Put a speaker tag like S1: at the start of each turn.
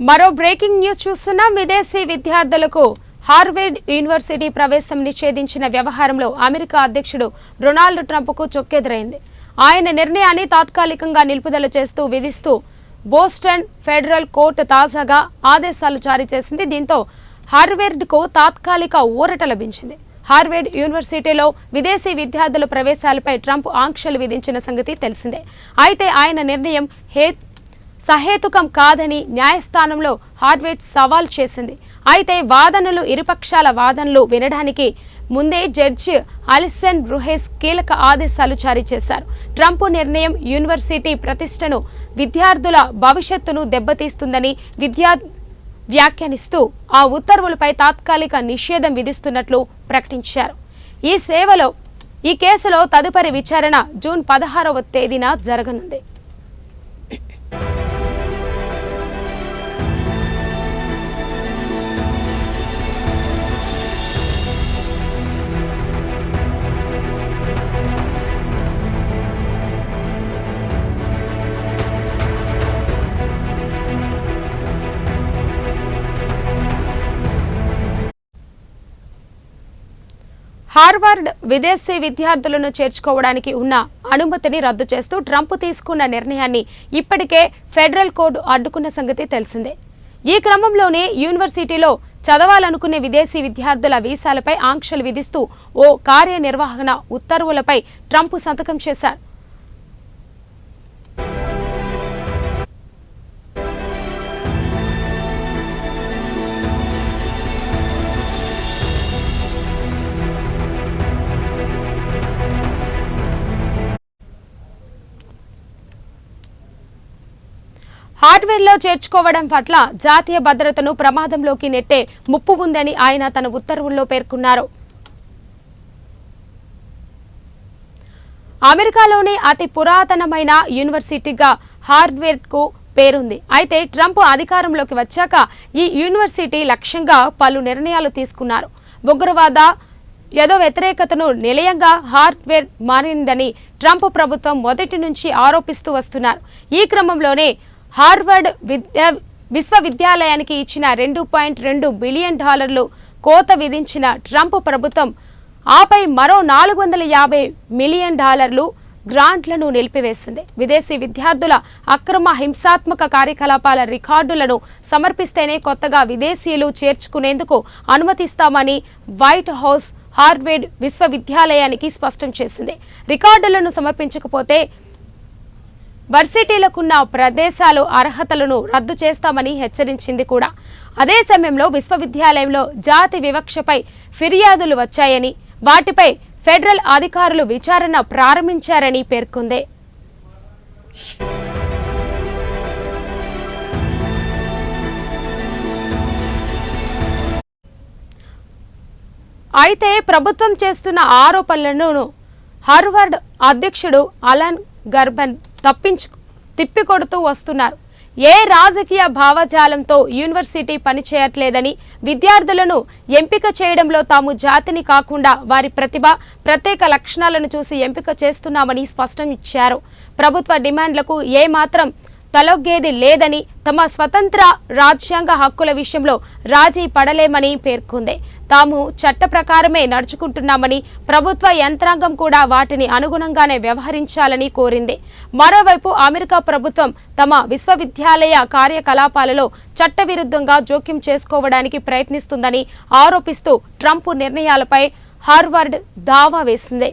S1: మరో breaking news చూస్తున్నాం. విదేశీ విద్యార్థులకు హార్వర్డ్ యూనివర్సిటీ ప్రవేశం నిషేధించిన వ్యవహారంలో అమెరికా అధ్యక్షుడు డొనాల్డ్ ట్రంప్కు చొక్కెదురైంది. ఆయన నిర్ణయాన్ని తాత్కాలికంగా నిలుపుదల చేస్తూ విధిస్తూ బోస్టన్ ఫెడరల్ కోర్టు తాజాగా ఆదేశాలు జారీ చేసింది. దీంతో హార్వర్డ్కు తాత్కాలిక ఊరట లభించింది. హార్వర్డ్ యూనివర్సిటీలో విదేశీ విద్యార్థుల ప్రవేశాలపై ట్రంప్ ఆంక్షలు విధించిన సంగతి తెలిసిందే. అయితే ఆయన నిర్ణయం సహేతుకం కాదని న్యాయస్థానంలో హార్వర్డ్ సవాల్ చేసింది. అయితే వాదనలు ఇరుపక్షాల వాదనలు వినడానికి ముందే జడ్జి అలిసన్ బ్రూహెస్ కీలక ఆదేశాలు జారీ చేశారు. ట్రంప్ నిర్ణయం యూనివర్సిటీ ప్రతిష్టను, విద్యార్థుల భవిష్యత్తును దెబ్బతీస్తుందని వ్యాఖ్యానిస్తూ ఆ ఉత్తర్వులపై తాత్కాలిక నిషేధం విధిస్తున్నట్లు ప్రకటించారు. ఈ కేసులో తదుపరి విచారణ జూన్ 16వ తేదీన జరగనుంది. హార్వర్డ్ విదేశీ విద్యార్థులను చేర్చుకోవడానికి ఉన్న అనుమతిని రద్దు చేస్తూ ట్రంప్ తీసుకున్న నిర్ణయాన్ని ఇప్పటికే ఫెడరల్ కోర్టు అడ్డుకున్న సంగతి తెలిసిందే. ఈ క్రమంలోనే యూనివర్సిటీలో చదవాలనుకునే విదేశీ విద్యార్థుల వీసాలపై ఆంక్షలు విధిస్తూ ఓ కార్యనిర్వహణ ఉత్తర్వులపై ట్రంప్ సంతకం చేశారు. హార్వర్డ్లో చేర్చుకోవడం పట్ల జాతీయ భద్రతను ప్రమాదంలోకి నెట్టే ముప్పు ఉందని ఆయన తన ఉత్తర్వుల్లో పేర్కొన్నారు. అమెరికాలోని అతి పురాతనమైన యూనివర్సిటీగా హార్వర్డ్కు పేరుంది. అయితే ట్రంప్ అధికారంలోకి వచ్చాక ఈ యూనివర్సిటీ లక్ష్యంగా పలు నిర్ణయాలు తీసుకున్నారు. ఉగ్రవాద వ్యతిరేకతను నిలయంగా హార్వర్డ్ మారిందని ట్రంప్ ప్రభుత్వం మొదటి నుంచి ఆరోపిస్తూ వస్తున్నారు. ఈ క్రమంలోనే హార్వర్డ్ విశ్వవిద్యాలయానికి ఇచ్చిన $2.2 బిలియన్ కోత విధించిన ట్రంప్ ప్రభుత్వం ఆపై మరో $450 మిలియన్ గ్రాంట్లను నిలిపివేసింది. విదేశీ విద్యార్థుల అక్రమ హింసాత్మక కార్యకలాపాల రికార్డులను సమర్పిస్తేనే కొత్తగా విదేశీయులు చేర్చుకునేందుకు అనుమతిస్తామని వైట్ హౌస్ హార్వర్డ్ విశ్వవిద్యాలయానికి స్పష్టం చేసింది. రికార్డులను సమర్పించకపోతే వర్సిటీలకున్న ప్రదేశాలు అర్హతలను రద్దు చేస్తామని హెచ్చరించింది కూడా. అదే సమయంలో విశ్వవిద్యాలయంలో జాతి వివక్షపై ఫిర్యాదులు వచ్చాయని, వాటిపై ఫెడరల్ అధికారులు విచారణ ప్రారంభించారని పేర్కొంది. అయితే ప్రభుత్వం చేస్తున్న ఆరోపణలను హార్వర్డ్ అధ్యక్షుడు అలన్ గర్బన్ తిప్పికొడుతూ వస్తున్నారు. ఏ రాజకీయ భావజాలంతో యూనివర్సిటీ పనిచేయట్లేదని, విద్యార్థులను ఎంపిక చేయడంలో తాము జాతిని కాకుండా వారి ప్రతిభ, ప్రత్యేక లక్షణాలను చూసి ఎంపిక చేస్తున్నామని స్పష్టం ఇచ్చారు. ప్రభుత్వ డిమాండ్లకు ఏమాత్రం తలొగ్గేది లేదని, తమ స్వతంత్ర రాజ్యాంగ హక్కుల విషయంలో రాజీ పడలేమని పేర్కొంది. తాము చట్ట ప్రకారమే నడుచుకుంటున్నామని, ప్రభుత్వ యంత్రాంగం కూడా వాటిని అనుగుణంగానే వ్యవహరించాలని కోరింది. మరోవైపు అమెరికా ప్రభుత్వం తమ విశ్వవిద్యాలయ కార్యకలాపాలలో చట్టవిరుద్ధంగా జోక్యం చేసుకోవడానికి ప్రయత్నిస్తుందని ఆరోపిస్తూ ట్రంప్ నిర్ణయాలపై హార్వర్డ్ దావా వేసింది.